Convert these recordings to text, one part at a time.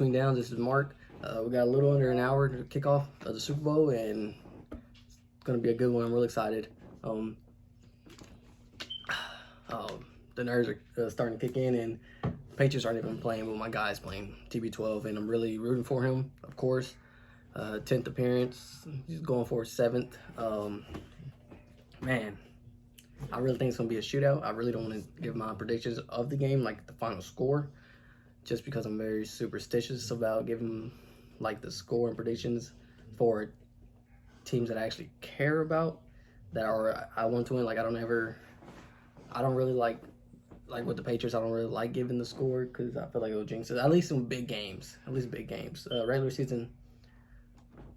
Between Downs. This is Mark. We got a little under an hour to kick off of the Super Bowl, and it's going to be a good one. I'm really excited. Um, the nerves are starting to kick in, and Patriots aren't even playing, but my guy's playing TB12, and I'm really rooting for him, of course. 10th appearance. He's going for his 7th. Man, I really think it's going to be a shootout. I really don't want to give my predictions of the game, like the final score, just because I'm very superstitious about giving like the score and predictions for teams that I actually care about, that are I want to win. Like I don't really like with the Patriots. I don't really like giving the score because I feel like it'll jinx it. At least some big games. At least big games. Regular season,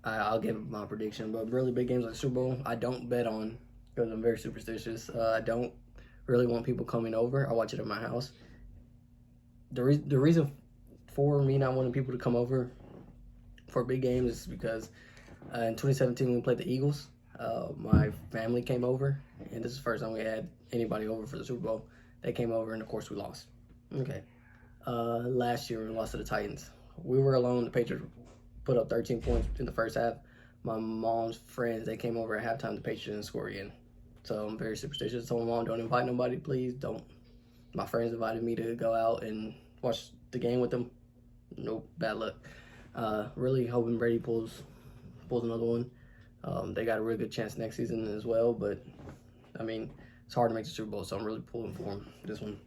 I'll give my prediction, but really big games like Super Bowl, I don't bet on because I'm very superstitious. I don't really want people coming over. I watch it at my house. The reason for me not wanting people to come over for big games is because in 2017 when we played the Eagles, my family came over, and this is the first time we had anybody over for the Super Bowl. They came over, and of course we lost. Okay. Last year we lost to the Titans. We were alone. The Patriots put up 13 points in the first half. My mom's friends, they came over at halftime. The Patriots didn't score again. So I'm very superstitious. I told my mom, don't invite nobody, please. Don't. My friends invited me to go out and watch the game with them. Nope, bad luck. Really hoping Brady pulls another one. They got a really good chance next season as well, but I mean, it's hard to make the Super Bowl, so I'm really pulling for him this one.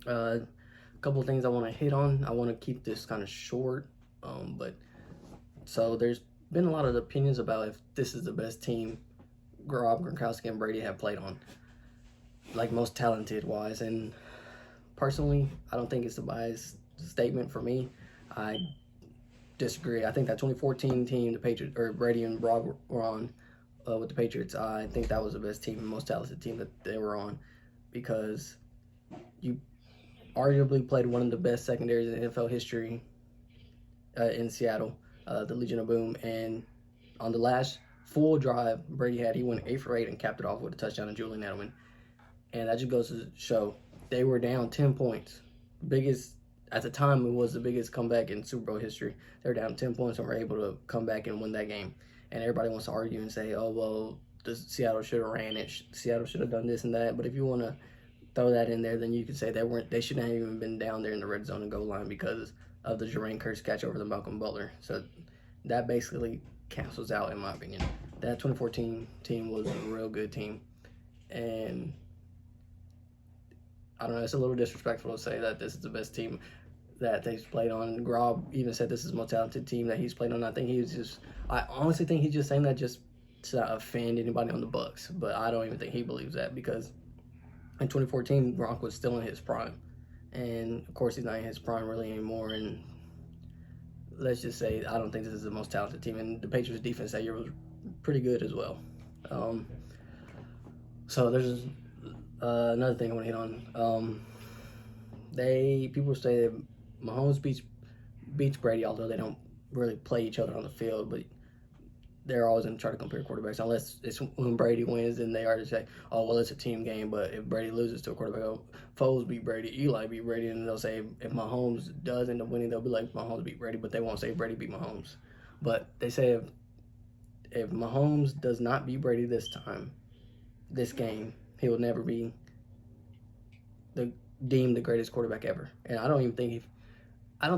A couple of things I want to hit on. I want to keep this kind of short, but so there's been a lot of opinions about if this is the best team Rob Gronkowski and Brady have played on, like most talented wise, and personally, I don't think it's a biased statement for me. I disagree. I think that 2014 team, the Patriots, or Brady and Rob were on with the Patriots, I think that was the best team, the most talented team that they were on, because you arguably played one of the best secondaries in NFL history in Seattle, the Legion of Boom, and on the last full drive Brady had, he went 8 for 8 and capped it off with a touchdown to Julian Edelman. And that just goes to show they were down 10 points. Biggest, at the time, it was the biggest comeback in Super Bowl history. They were down 10 points and were able to come back and win that game. And everybody wants to argue and say, oh, well, Seattle should have ran it. Seattle should have done this and that. But if you want to throw that in there, then you could say they shouldn't have even been down there in the red zone and goal line because of the Jermaine Kearse catch over the Malcolm Butler. So that basically cancels out, in my opinion. That 2014 team was a real good team. And I don't know, it's a little disrespectful to say that this is the best team that they've played on. Grob even said this is the most talented team that he's played on. I honestly think he's just saying that just to not offend anybody on the Bucks, but I don't even think he believes that, because in 2014, Gronk was still in his prime. And of course, he's not in his prime really anymore. And let's just say, I don't think this is the most talented team. And the Patriots defense that year was pretty good as well. So there's another thing I want to hit on. People say that Mahomes beats Brady, although they don't really play each other on the field, but they're always going to try to compare quarterbacks, unless it's when Brady wins, then they are to say, oh, well, it's a team game. But if Brady loses to a quarterback, oh, Foles beat Brady, Eli beat Brady, and they'll say if Mahomes does end up winning, they'll be like, Mahomes beat Brady, but they won't say Brady beat Mahomes. But they say if Mahomes does not beat Brady this game, he will never be deemed the greatest quarterback ever. And I don't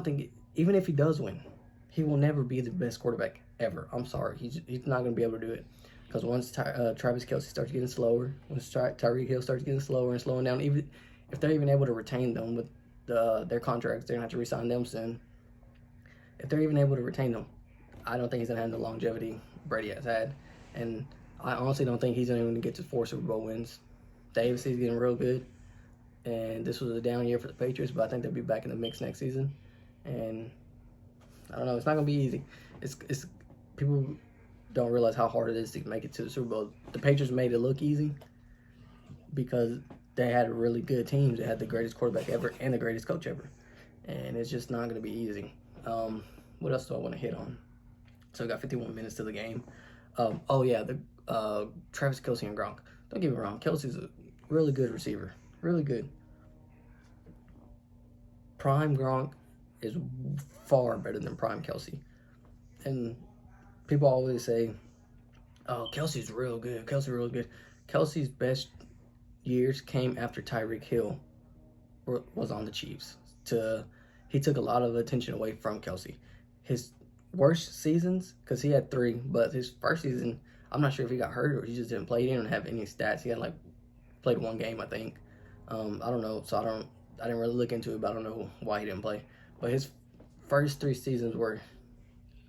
think even if he does win, he will never be the best quarterback ever. I'm sorry, he's not going to be able to do it, because once Travis Kelce starts getting slower, once Tyreek Hill starts getting slower and slowing down, even if they're even able to retain them with their contracts, they're going to have to re-sign them soon. If they're even able to retain them, I don't think he's going to have the longevity Brady has had. And I honestly don't think he's going to get to 4 Super Bowl wins. Davis is getting real good, and this was a down year for the Patriots, but I think they'll be back in the mix next season. And I don't know, it's not going to be easy. It's people don't realize how hard it is to make it to the Super Bowl. The Patriots made it look easy because they had really good teams. They had the greatest quarterback ever and the greatest coach ever. And it's just not going to be easy. What else do I want to hit on? So we got 51 minutes to the game. The Travis Kelce and Gronk. Don't get me wrong, Kelce's a really good receiver. Really good. Prime Gronk is far better than prime Kelsey. And people always say, "Oh, Kelsey's real good. Kelsey's real good." Kelsey's best years came after Tyreek Hill was on the Chiefs. He took a lot of attention away from Kelsey. His worst seasons, because he had 3, but his first season, I'm not sure if he got hurt or he just didn't play. He didn't have any stats. He had played 1 game, I think. I don't know, so I didn't really look into it, but I don't know why he didn't play. But his first 3 seasons were,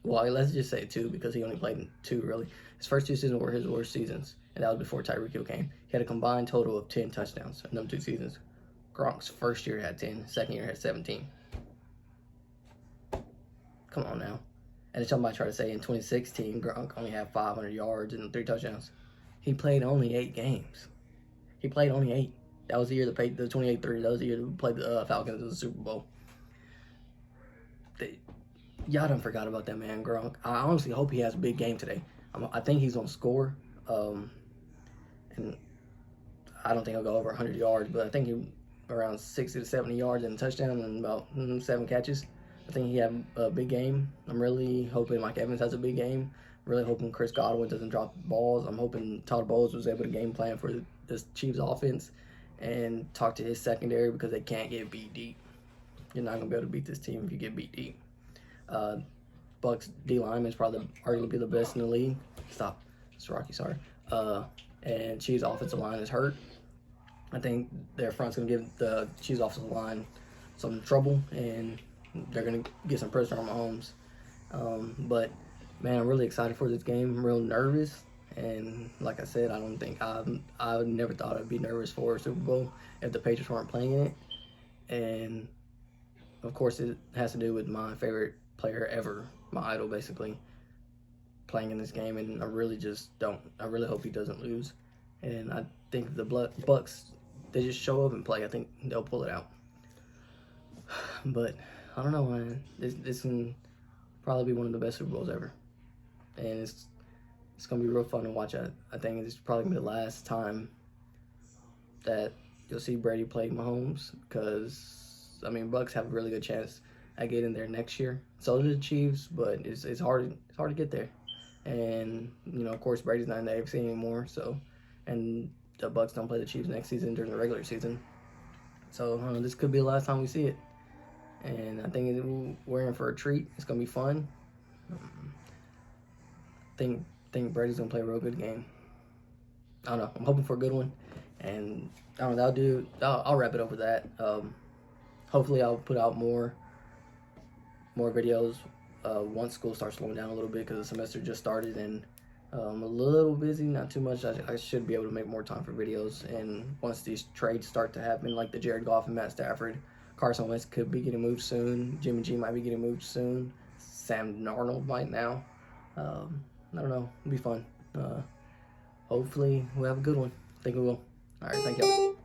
well, let's just say 2 because he only played in 2 really. His first 2 seasons were his worst seasons, and that was before Tyreek Hill came. He had a combined total of 10 touchdowns in them 2 seasons. Gronk's first year had 10, second year had 17. Come on now. And somebody tried to say in 2016, Gronk only had 500 yards and 3 touchdowns. He played only 8 games. He played only 8. That was the year they played the 28-3. That was the year they played the Falcons in the Super Bowl. Y'all done forgot about that man, Gronk. I honestly hope he has a big game today. I think he's going to score. And I don't think he'll go over 100 yards, but I think he around 60 to 70 yards and a touchdown and about 7 catches. I think he had a big game. I'm really hoping Mike Evans has a big game. I'm really hoping Chris Godwin doesn't drop balls. I'm hoping Todd Bowles was able to game plan for this Chiefs offense and talk to his secondary because they can't get beat deep. You're not going to be able to beat this team if you get beat deep. Bucks D-line is probably arguably the best in the league. Stop. It's Rocky, sorry. And Chiefs offensive line is hurt. I think their front's going to give the Chiefs offensive line some trouble, and they're going to get some pressure on Mahomes. But, man, I'm really excited for this game. I'm real nervous. And like I said, I never thought I'd be nervous for a Super Bowl if the Patriots weren't playing in it. And, of course, it has to do with my favorite player ever, my idol, basically, playing in this game. And I really hope he doesn't lose. And I think the Bucks, they just show up and play. I think they'll pull it out. But I don't know, man. This can probably be one of the best Super Bowls ever. And it's going to be real fun to watch. I think it's probably going to be the last time that you'll see Brady play Mahomes because, I mean, Bucks have a really good chance at getting there next year. So do the Chiefs, but it's hard to get there. And, you know, of course, Brady's not in the AFC anymore, so, and the Bucks don't play the Chiefs next season during the regular season. So, this could be the last time we see it. And I think we're in for a treat. It's going to be fun. I think Brady's going to play a real good game. I don't know. I'm hoping for a good one. And I don't know, I'll wrap it up with that. Hopefully I'll put out more videos once school starts slowing down a little bit because the semester just started and I'm a little busy, not too much. I should be able to make more time for videos. And once these trades start to happen, like the Jared Goff and Matt Stafford, Carson Wentz could be getting moved soon. Jimmy G might be getting moved soon. Sam Darnold might now. I don't know. It'll be fun. Hopefully we'll have a good one. I think we will. All right, thank y'all.